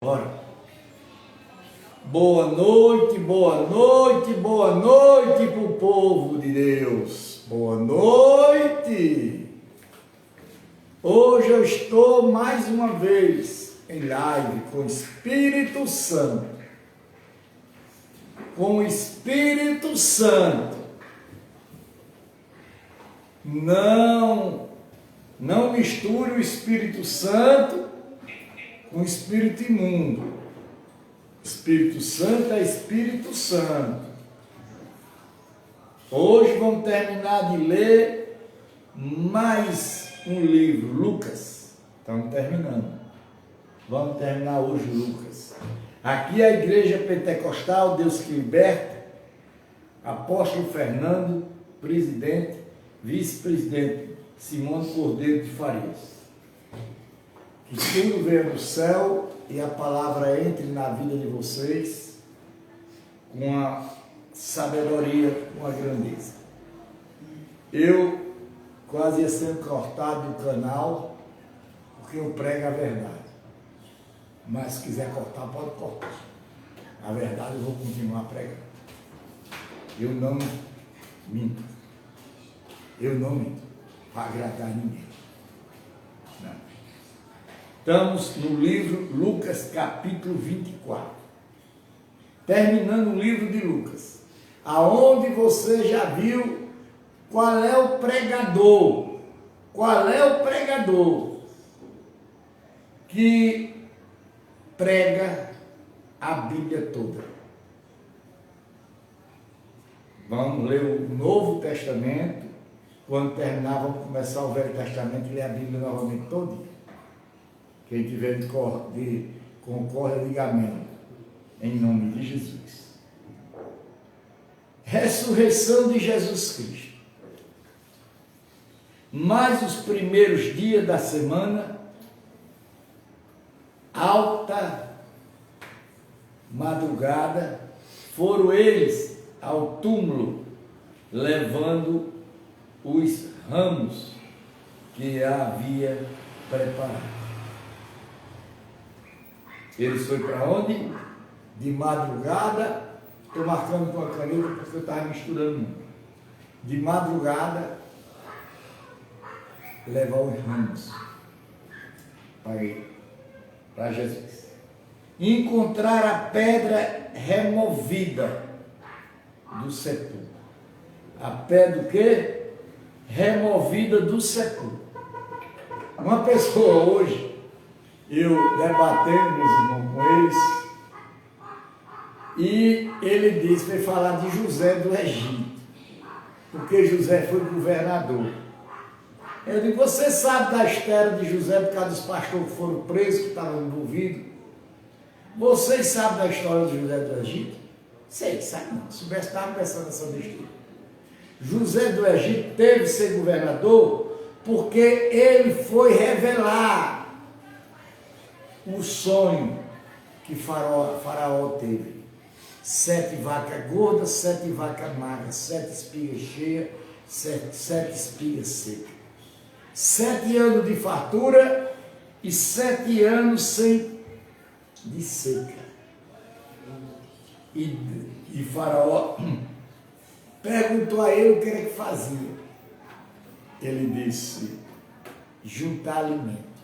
Bora. Boa noite, boa noite, boa noite para o povo de Deus. Boa noite. Hoje eu estou mais uma vez em live com o Espírito Santo. Com o Espírito Santo. Não misture o Espírito Santo com o Espírito imundo. Espírito Santo é Espírito Santo. Hoje vamos terminar de ler mais um livro, Lucas. Estamos terminando. Vamos terminar hoje Lucas. Aqui é a Igreja Pentecostal, Deus que Liberta, Apóstolo Fernando, presidente, vice-presidente Simone Cordeiro de Farias. Que tudo venha do céu e a palavra entre na vida de vocês com a sabedoria, com a grandeza. Eu quase ia ser cortado do canal porque eu prego a verdade. Mas se quiser cortar, pode cortar. A verdade eu vou continuar pregando. Eu não minto. Eu não minto para agradar ninguém. Não. Estamos no livro Lucas, capítulo 24. Terminando o livro de Lucas. Aonde você já viu qual é o pregador. Qual é o pregador que prega a Bíblia toda. Vamos ler o Novo Testamento. Quando terminar, vamos começar o Velho Testamento e ler a Bíblia novamente todo dia. Quem tiver de concorre, diga amém. Em nome de Jesus. Ressurreição de Jesus Cristo. Mais os primeiros dias da semana, alta madrugada, foram eles ao túmulo, levando os ramos que havia preparado. Eles foram para onde? De madrugada, estou marcando com a caneta porque eu estava misturando muito. De madrugada, levar os ramos para Jesus. Encontrar a pedra removida do sepulcro. A pedra o quê? Removida do sepulcro. Uma pessoa hoje, eu debatendo, meus irmãos, com eles, e ele disse, veio falar de José do Egito, porque José foi governador. Eu digo, você sabe da história de José por causa dos pastores que foram presos, que estavam envolvidos? Vocês sabem da história de José do Egito? Sei, sabe não. Se soubesse, estava pensando nessa besteira. José do Egito teve que ser governador porque ele foi revelar o sonho que Faraó teve. 7 vacas gordas, 7 vacas magras, 7 espigas cheias, 7 espigas secas. 7 anos de fartura e 7 anos de seca. E Faraó perguntou a ele o que era que fazia. Ele disse, juntar alimento,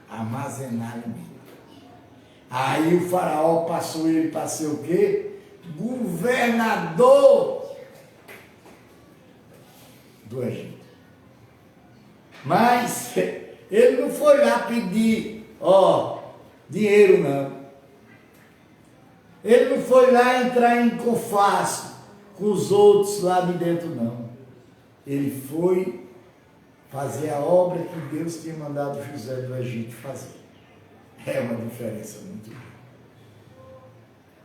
armazenar alimento. Aí o Faraó passou ele para ser o quê? Governador do Egito. Mas ele não foi lá pedir, dinheiro não. Ele não foi lá entrar em confasco com os outros lá de dentro, não. Ele foi fazer a obra que Deus tinha mandado José do Egito fazer. É uma diferença muito grande.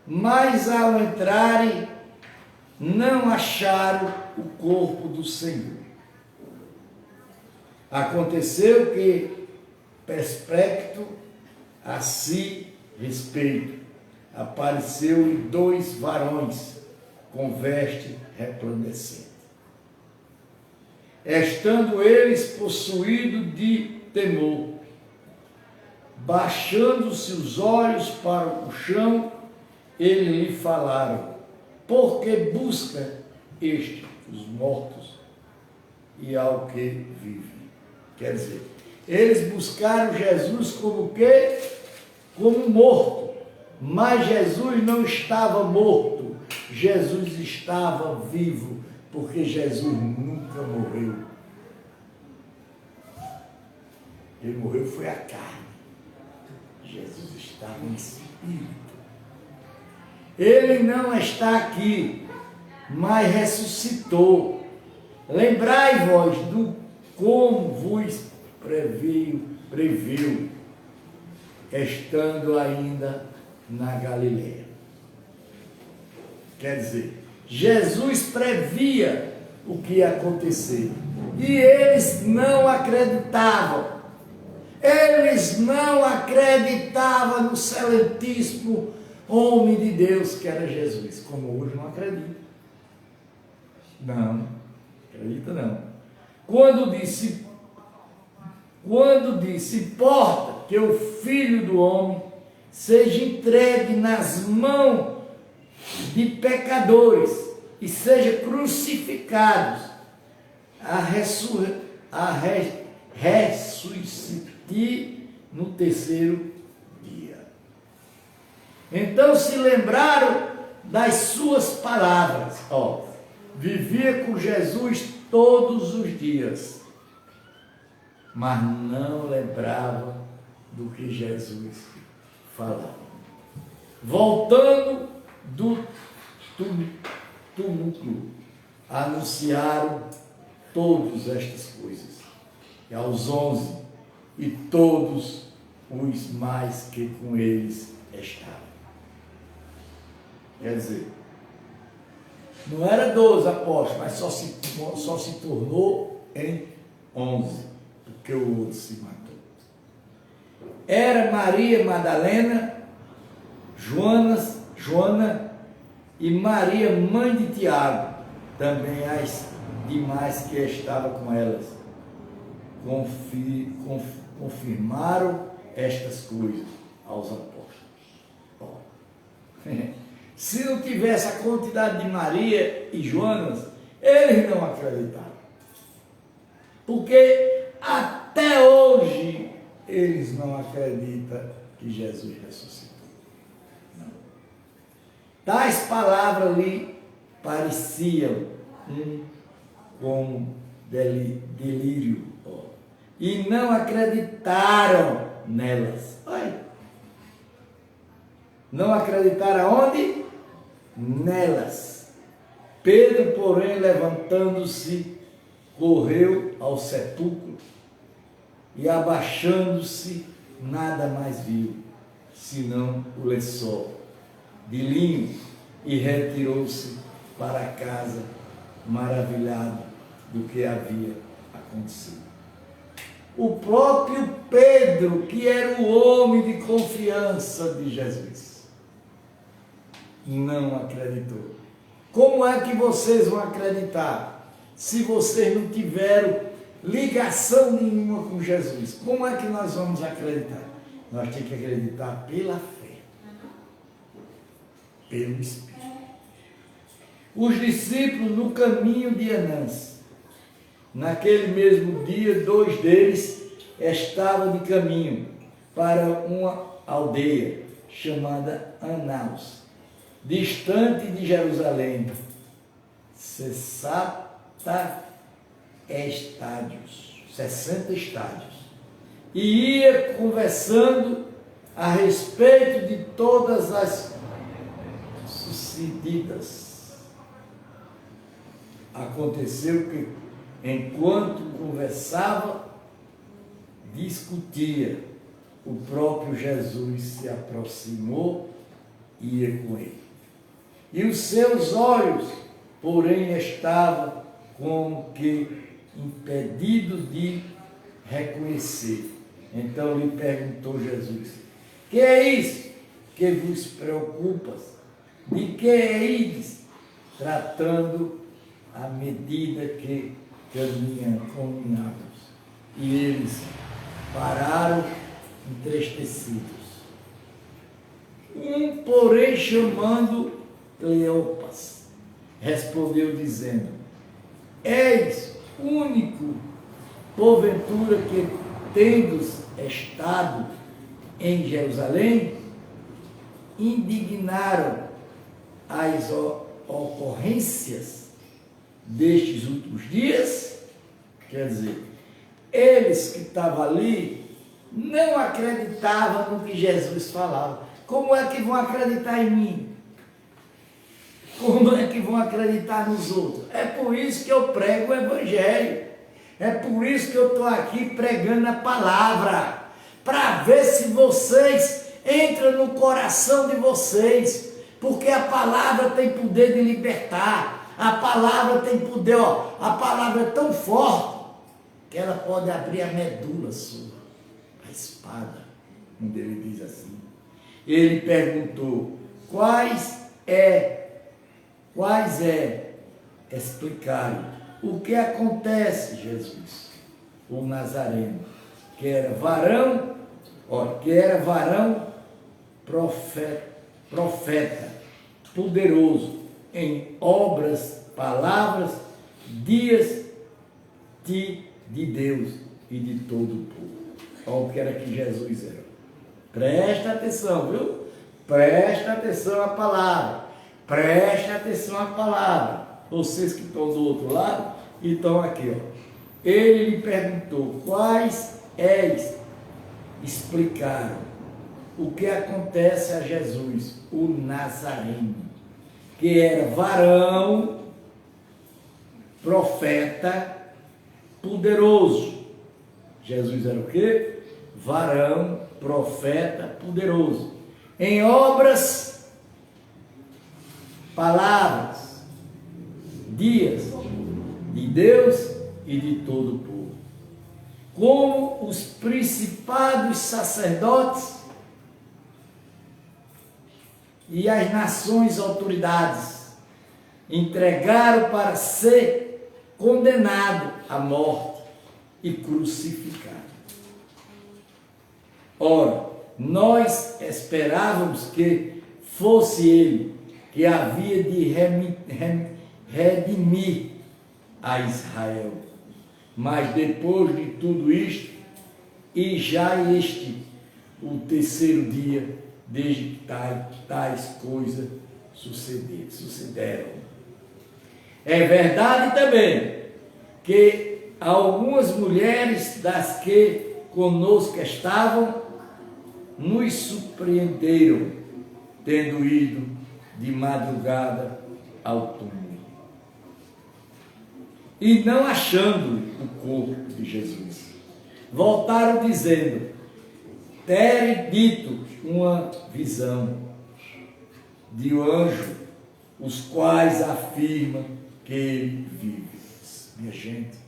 Mas ao entrarem, não acharam o corpo do Senhor. Aconteceu que, perspecto a si respeito, apareceu-lhe 2 varões com veste resplandecente. Estando eles possuídos de temor, baixando-se os olhos para o chão, ele lhe falaram: por que busca este os mortos e ao que vive? Quer dizer, eles buscaram Jesus como quê? Como morto. Mas Jesus não estava morto. Jesus estava vivo, porque Jesus nunca morreu. Ele morreu foi a carne. Jesus estava em espírito. Ele não está aqui, mas ressuscitou. Lembrai-vos do como vos previu, estando ainda na Galileia. Quer dizer, Jesus previa o que ia acontecer. E eles não acreditavam. Eles não acreditavam no excelentíssimo homem de Deus que era Jesus, como hoje não acredita. Não, acredita não. Quando disse, importa que o Filho do Homem seja entregue nas mãos de pecadores e seja crucificado, ressuscitar no terceiro dia. Então se lembraram das suas palavras. Vivia com Jesus todos os dias, mas não lembrava do que Jesus falava. Voltando do tumulto, anunciaram todas estas coisas e aos 11 e todos os mais que com eles estavam. Quer dizer, não era 12 apóstolos, mas só se tornou em 11, porque o outro se matou. Era Maria Madalena, Joana e Maria, mãe de Tiago, também as demais que estavam com elas. Confirmaram estas coisas aos apóstolos. Se não tivesse a quantidade de Maria e Joanas, eles não acreditaram. Porque até hoje eles não acreditam que Jesus ressuscitou. Não. Tais palavras lhe pareciam como delírio. E não acreditaram nelas. Olha. Não acreditaram aonde? Nelas. Pedro, porém, levantando-se, correu ao sepulcro e, abaixando-se, nada mais viu, senão o lençol de linho, e retirou-se para casa, maravilhado do que havia acontecido. O próprio Pedro, que era o homem de confiança de Jesus, não acreditou. Como é que vocês vão acreditar se vocês não tiveram ligação nenhuma com Jesus? Como é que nós vamos acreditar? Nós temos que acreditar pela fé, pelo Espírito. Os discípulos no caminho de Anás. Naquele mesmo dia, 2 deles estavam de caminho para uma aldeia chamada Anaus, distante de Jerusalém, 60 estádios, e ia conversando a respeito de todas as sucedidas. Aconteceu que, enquanto conversava, discutia, o próprio Jesus se aproximou e ia com ele. E os seus olhos, porém, estavam como que impedidos de reconhecer. Então lhe perguntou Jesus: que é isso que vos preocupas? De que ides tratando à medida que caminhávamos? E eles pararam entristecidos. Porém, chamando Cleopas, respondeu dizendo: És único, porventura, que tendes estado em Jerusalém, indignaram as ocorrências destes últimos dias? Quer dizer, eles que estavam ali não acreditavam no que Jesus falava. Como é que vão acreditar em mim? Como é que vão acreditar nos outros? É por isso que eu prego o Evangelho. É por isso que eu estou aqui pregando a palavra. Para ver se vocês entram no coração de vocês. Porque a palavra tem poder de libertar. A palavra tem poder, a palavra é tão forte que ela pode abrir a medula sua, a espada, onde ele diz assim. Ele perguntou, quais explicaram o que acontece, Jesus, o Nazareno, que era varão profeta, poderoso em obras, palavras, dias de Deus e de todo o povo. Olha o que era que Jesus era. Presta atenção, viu? Presta atenção à palavra. Presta atenção à palavra. Vocês que estão do outro lado e estão aqui, ó. Ele lhe perguntou, quais explicaram o que acontece a Jesus, o Nazareno, que era varão, profeta, poderoso. Jesus era o quê? Varão, profeta, poderoso. Em obras, palavras, dias de Deus e de todo o povo. Como os principados sacerdotes e as nações autoridades entregaram para ser condenado à morte e crucificado. Ora, nós esperávamos que fosse ele que havia de redimir a Israel. Mas depois de tudo isto, e já o terceiro dia, desde que tais coisas sucederam. É verdade também que algumas mulheres das que conosco estavam nos surpreenderam, tendo ido de madrugada ao túmulo e não achando o corpo de Jesus, voltaram dizendo terem dito uma visão de um anjo, os quais afirmam que ele vive. Minha gente,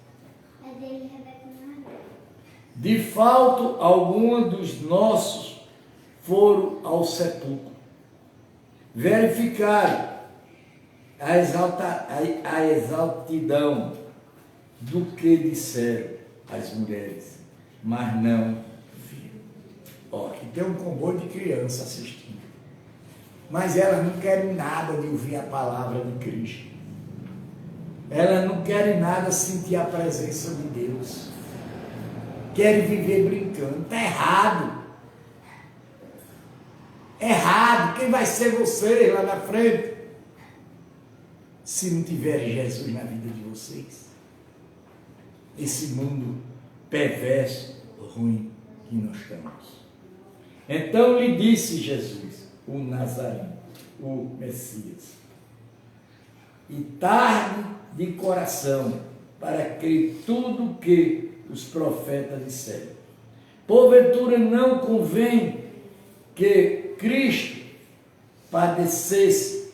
de fato alguma dos nossos foram ao sepulcro, verificaram a exaltidão do que disseram as mulheres, mas não viram. Ó, aqui tem um comboio de criança assistindo, mas elas não querem nada de ouvir a palavra de Cristo. Elas não querem nada sentir a presença de Deus. Querem viver brincando. Está errado. Errado. Quem vai ser você lá na frente se não tiver Jesus na vida de vocês? Esse mundo perverso, ruim que nós estamos. Então lhe disse Jesus, o Nazareno, o Messias, e tarde de coração para crer tudo o que os profetas disseram. Porventura não convém que Cristo padecesse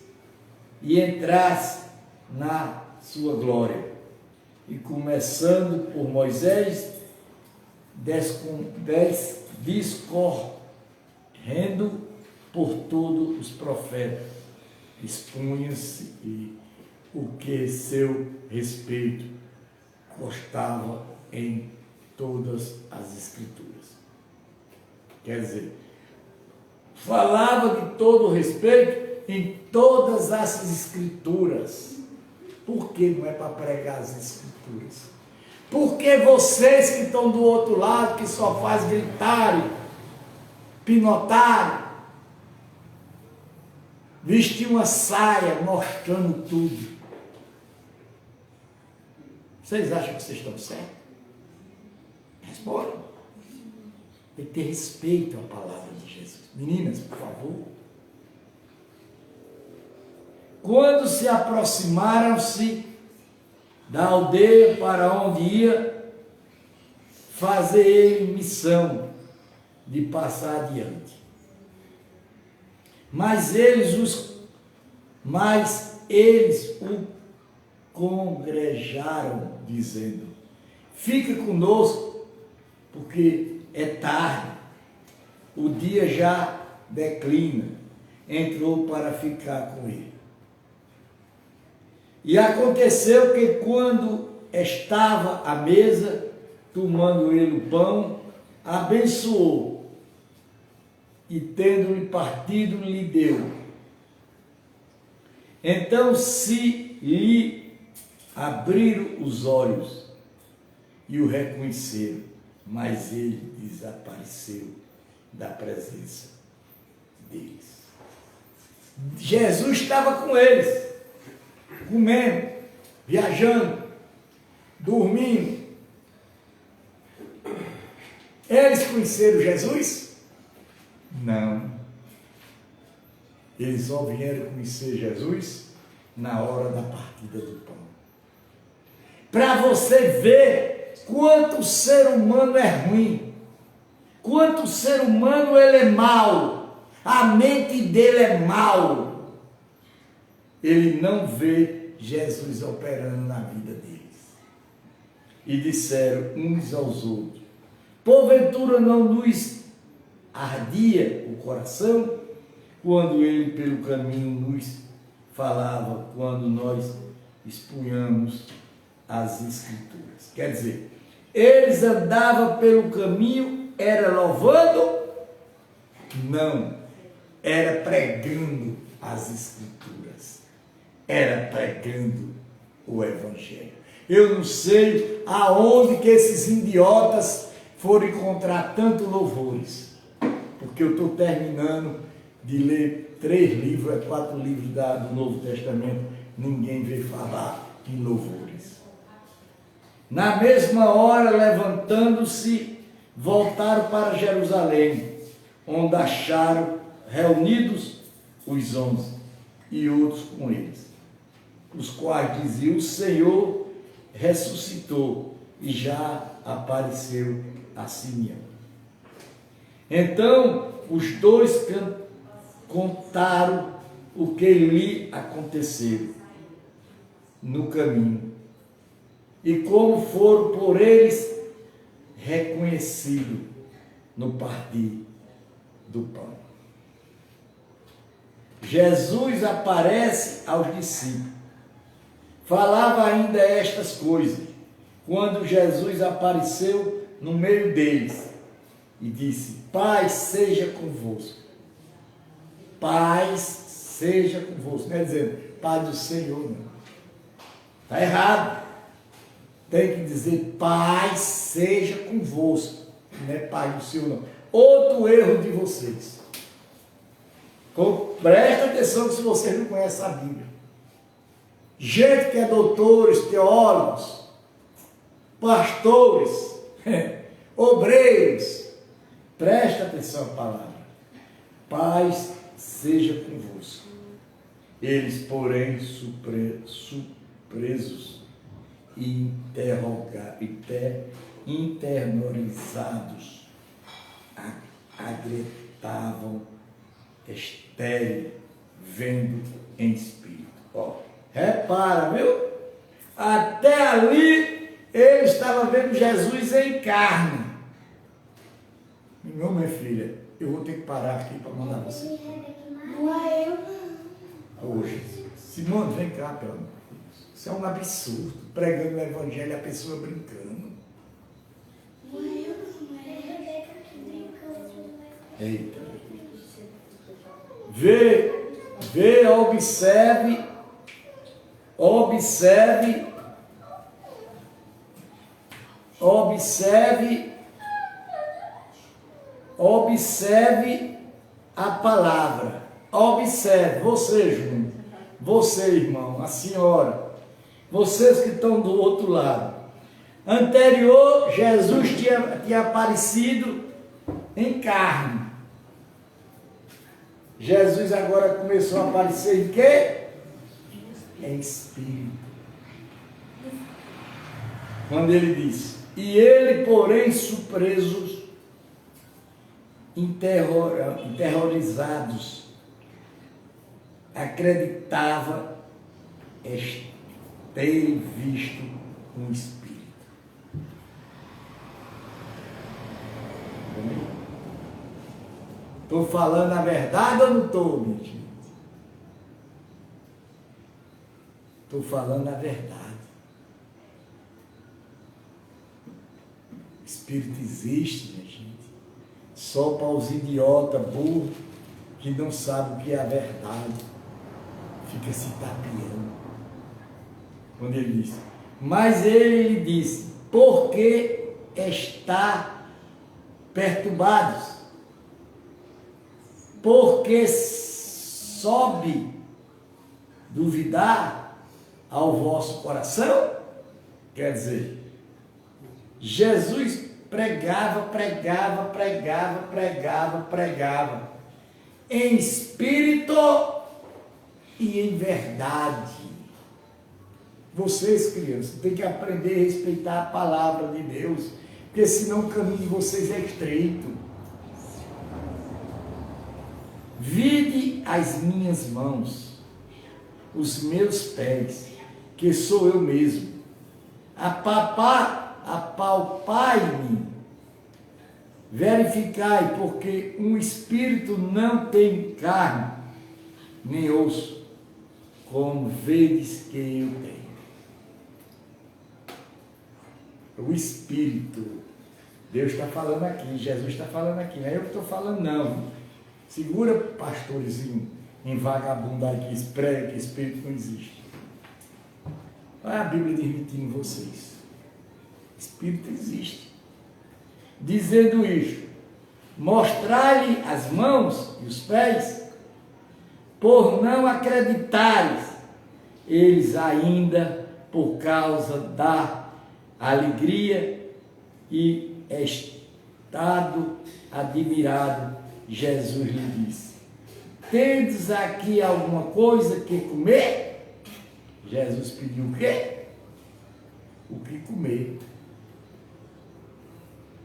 e entrasse na sua glória. E começando por Moisés, discorrendo por todos os profetas, expunha-se o que seu respeito constava em todas as Escrituras. Quer dizer, falava de todo respeito em todas as escrituras. Por que não é para pregar as escrituras? Porque vocês que estão do outro lado, que só faz gritarem, pinotarem, vestir uma saia mostrando tudo. Vocês acham que vocês estão certos? Respondam. Tem que ter respeito à palavra de Jesus. Meninas, por favor. Quando se aproximaram-se da aldeia para onde ia, fazer ele missão de passar adiante. Mas eles o congregaram, dizendo: fique conosco, porque é tarde, o dia já declina. Entrou para ficar com ele. E aconteceu que quando estava à mesa, tomando ele o pão, abençoou, e tendo-lhe partido, lhe deu. Então se lhe abriram os olhos e o reconheceram, mas ele desapareceu da presença deles. Jesus estava com eles, comendo, viajando, dormindo. Eles conheceram Jesus? Não. Eles só vieram conhecer Jesus na hora da partida do pão. Para você ver quanto o ser humano é ruim, quanto o ser humano ele é mau, a mente dele é mau. Ele não vê Jesus operando na vida deles. E disseram uns aos outros: porventura não nos ardia o coração quando ele pelo caminho nos falava, quando nós expunhamos as escrituras? Quer dizer, eles andavam pelo caminho, era louvando? Não, era pregando as escrituras, era pregando o evangelho. Eu não sei aonde que esses idiotas foram encontrar tanto louvores, porque eu estou terminando de ler 4 livros do Novo Testamento, ninguém veio falar em louvores. Na mesma hora, levantando-se, voltaram para Jerusalém, onde acharam reunidos os 11 e outros com eles, os quais diziam: o Senhor ressuscitou e já apareceu a Simeão. Então os dois contaram o que lhe aconteceu no caminho e como foram por eles reconhecidos no partir do pão. Jesus aparece aos discípulos. Falava ainda estas coisas, quando Jesus apareceu no meio deles e disse: paz seja convosco. Paz seja convosco. Não é dizer paz do Senhor, não. Está errado. Tem que dizer paz seja convosco. Não é paz do Senhor, não. Outro erro de vocês. Presta atenção se vocês não conhecem a Bíblia. Gente que é doutores, teólogos, pastores, obreiros, presta atenção à palavra. Paz seja convosco. Eles, porém, surpresos e internalizados, agretavam estéril, vendo em espírito. Ó, repara, viu? Até ali ele estava vendo Jesus em carne. Não, minha filha, eu vou ter que parar aqui para mandar você. Não é eu. Hoje, Simone, vem cá, pelo amor de Deus. Isso é um absurdo. Pregando o evangelho, a pessoa brincando. Não é eu, não é Rebeca que brincando. Eita. Vê, observe a palavra. Observe, você, Júnior, você, irmão, a senhora, vocês que estão do outro lado. Anterior, Jesus tinha aparecido em carne. Jesus agora começou a aparecer em quê? Em espírito. Quando ele disse: e ele, porém, surpresos, terrorizados, acreditava ter visto um espírito. Estou falando a verdade ou não estou, minha gente? Estou falando a verdade. O Espírito existe, minha gente. Só para os idiotas, burros, que não sabem o que é a verdade. Fica se tapeando. Quando ele disse. Mas ele lhe disse: por que está perturbados? Porque sobe duvidar ao vosso coração? Quer dizer, Jesus pregava em espírito e em verdade. Vocês, crianças, têm que aprender a respeitar a palavra de Deus, porque senão o caminho de vocês é estreito. Vide as minhas mãos, os meus pés, que sou eu mesmo. Apalpai-me, verificai, porque um espírito não tem carne, nem osso, como vedes que eu tenho. O espírito, Deus está falando aqui, Jesus está falando aqui, não é eu que estou falando, não. Segura, pastorzinho, em vagabundo aí que prega que espírito não existe. Olha a Bíblia admitindo em vocês. Espírito existe. Dizendo isto, mostrai-lhe as mãos e os pés, por não acreditares, eles ainda, por causa da alegria e estado admirado, Jesus lhe disse: tendes aqui alguma coisa que comer? Jesus pediu o quê? O que comer.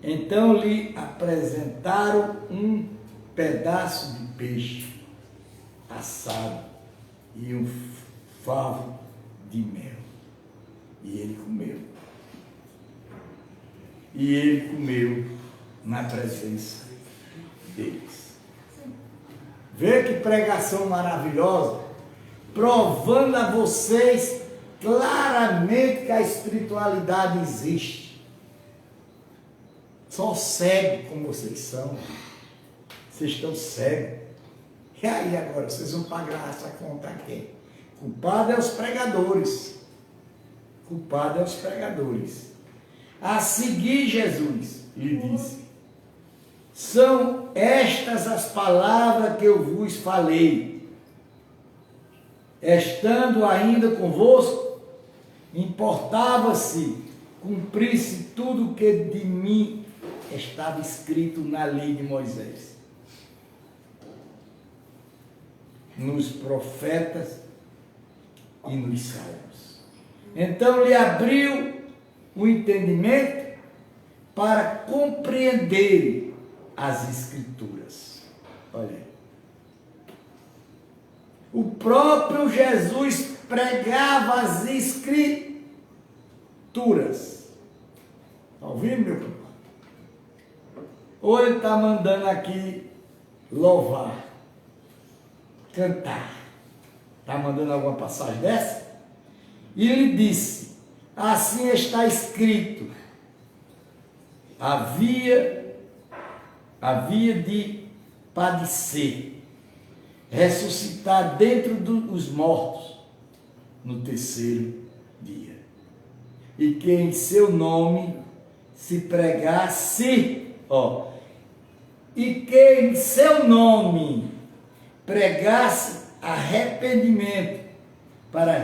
Então lhe apresentaram um pedaço de peixe assado e um favo de mel. E ele comeu. E ele comeu na presença deles. Vê que pregação maravilhosa, provando a vocês claramente que a espiritualidade existe. Só cego como vocês são. Vocês estão cegos. E aí agora, vocês vão pagar essa conta aqui? Culpado é os pregadores. Culpado é os pregadores. A seguir, Jesus lhe disse: são estas as palavras que eu vos falei, estando ainda convosco, importava-se cumprisse tudo o que de mim estava escrito na lei de Moisés, nos profetas e nos salmos. Então lhe abriu o entendimento para compreender as Escrituras. Olha, o próprio Jesus pregava as Escrituras. Está ouvindo, meu irmão? Ou ele está mandando aqui louvar, cantar. Está mandando alguma passagem dessa? E ele disse: assim está escrito, havia de padecer, ressuscitar dentro dos mortos no terceiro dia. E que em seu nome se pregasse, e que em seu nome pregasse arrependimento para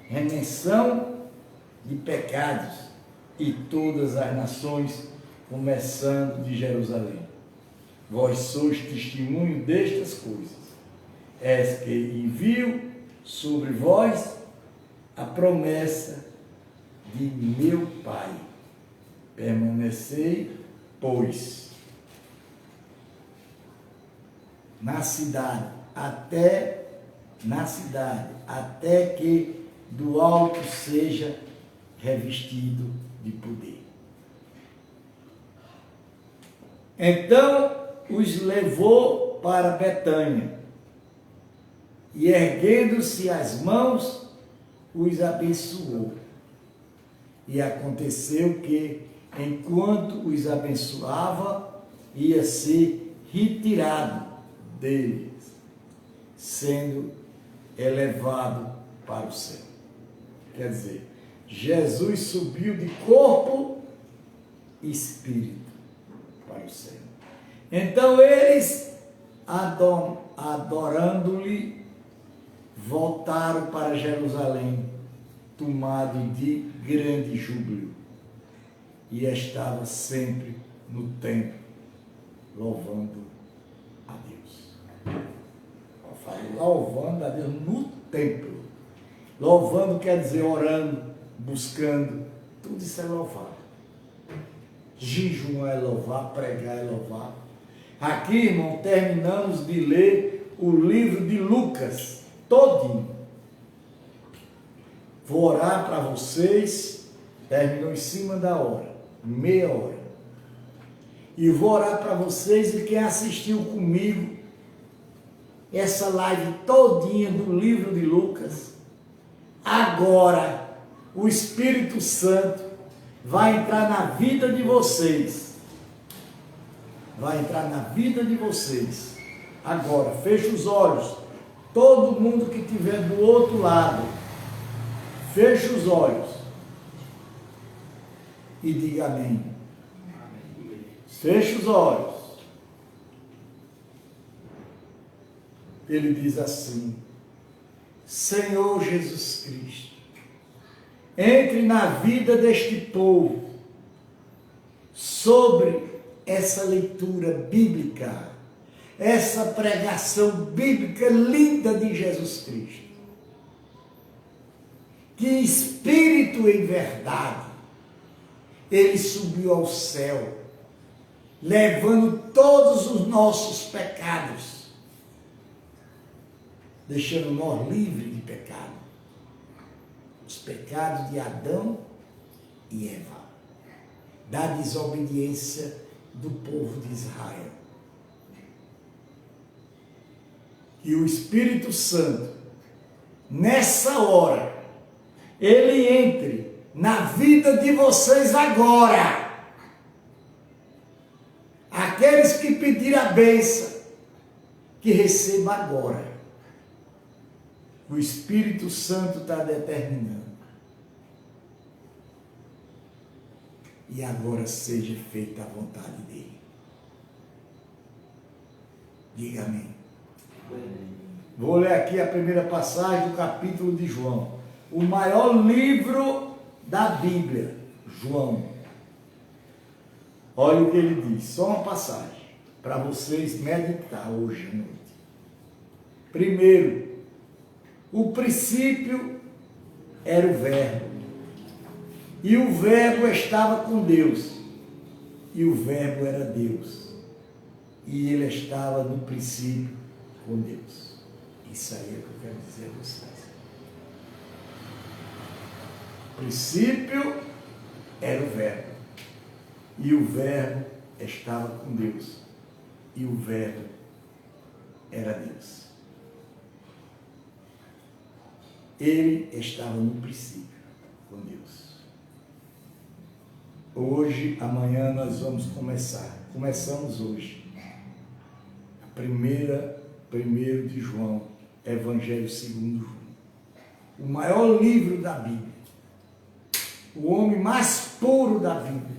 remissão de pecados e todas as nações, começando de Jerusalém. Vós sois testemunho destas coisas. És que envio sobre vós a promessa de meu Pai. Permanecei, pois, na cidade, até que do alto seja revestido de poder. Então os levou para Betânia, e erguendo-se as mãos, os abençoou. E aconteceu que, enquanto os abençoava, ia ser retirado deles, sendo elevado para o céu. Quer dizer, Jesus subiu de corpo e espírito para o céu. Então eles, adorando-lhe, voltaram para Jerusalém, tomados de grande júbilo, e estava sempre no templo, louvando a Deus. Eu falei, louvando a Deus no templo. Louvando quer dizer orando, buscando, tudo isso é louvar. Jejum é louvar, pregar é louvar. Aqui, irmão, terminamos de ler o livro de Lucas, todinho. Vou orar para vocês, terminou em cima da hora, meia hora. E vou orar para vocês e quem assistiu comigo essa live todinha do livro de Lucas, agora o Espírito Santo vai entrar na vida de vocês. Vai entrar na vida de vocês. Agora, feche os olhos. Todo mundo que estiver do outro lado, feche os olhos e diga amém. Feche os olhos. Ele diz assim: Senhor Jesus Cristo, entre na vida deste povo sobre essa leitura bíblica, essa pregação bíblica linda de Jesus Cristo. Que Espírito em verdade, Ele subiu ao céu, levando todos os nossos pecados, deixando nós livres de pecado. Os pecados de Adão e Eva, da desobediência do povo de Israel. E o Espírito Santo, nessa hora, ele entre na vida de vocês agora. Aqueles que pediram a bênção, que recebam agora. O Espírito Santo está determinando. E agora seja feita a vontade dele. Diga amém. Vou ler aqui a primeira passagem do capítulo de João. O maior livro da Bíblia, João. Olha o que ele diz, só uma passagem, para vocês meditar hoje à noite. Primeiro, o princípio era o Verbo, e o Verbo estava com Deus, e o Verbo era Deus, e ele estava no princípio com Deus. Isso aí é o que eu quero dizer a vocês. O princípio era o Verbo, e o Verbo estava com Deus, e o Verbo era Deus. Ele estava no princípio com Deus. Hoje, amanhã nós vamos começamos hoje Primeiro de João, Evangelho segundo João. O maior livro da Bíblia. O homem mais puro da Bíblia.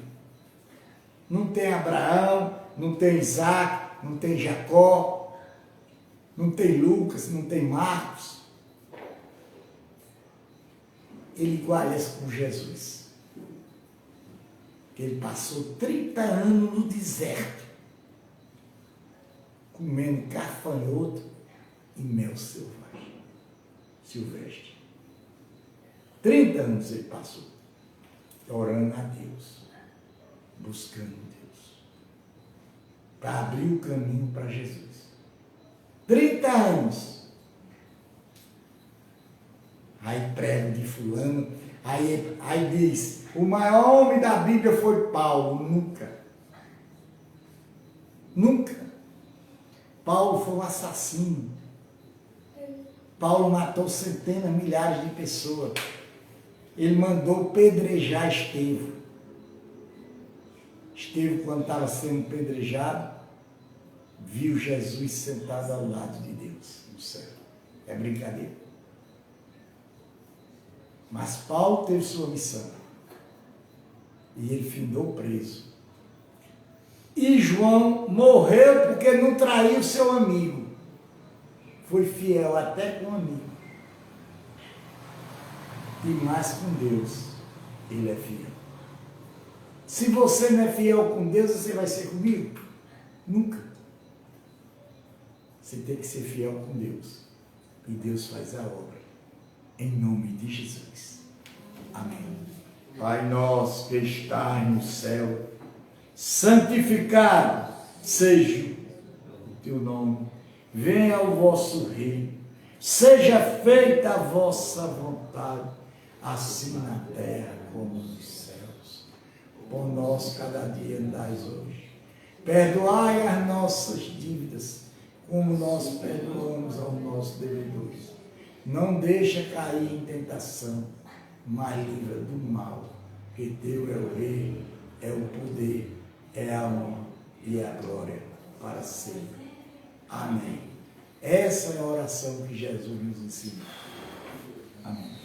Não tem Abraão, não tem Isaac, não tem Jacó, não tem Lucas, não tem Marcos. Ele iguala-se com Jesus. Ele passou 30 anos no deserto, comendo gafanhoto e mel silvestre. 30 anos ele passou, orando a Deus, buscando Deus, para abrir o caminho para Jesus. 30 anos. Aí prego de fulano, aí diz, o maior homem da Bíblia foi Paulo. Nunca. Paulo foi um assassino. Paulo matou centenas, milhares de pessoas. Ele mandou pedrejar Estevão. Estevão, quando estava sendo pedrejado, viu Jesus sentado ao lado de Deus no céu. É brincadeira. Mas Paulo teve sua missão. E ele findou preso. E João morreu porque não traiu seu amigo. Foi fiel até com o amigo. E mais com Deus, ele é fiel. Se você não é fiel com Deus, você vai ser comigo? Nunca. Você tem que ser fiel com Deus. E Deus faz a obra. Em nome de Jesus. Amém. Pai nosso que estás no céu, santificado seja o teu nome. Venha o vosso reino. Seja feita a vossa vontade, assim na terra como nos céus. O pão nosso cada dia nos dai hoje. Perdoai as nossas dívidas, como nós perdoamos aos nossos devedores. Não deixa cair em tentação, mas livra do mal, que teu é o reino, é o poder, é a honra e a glória para sempre. Amém. Essa é a oração que Jesus nos ensinou. Amém.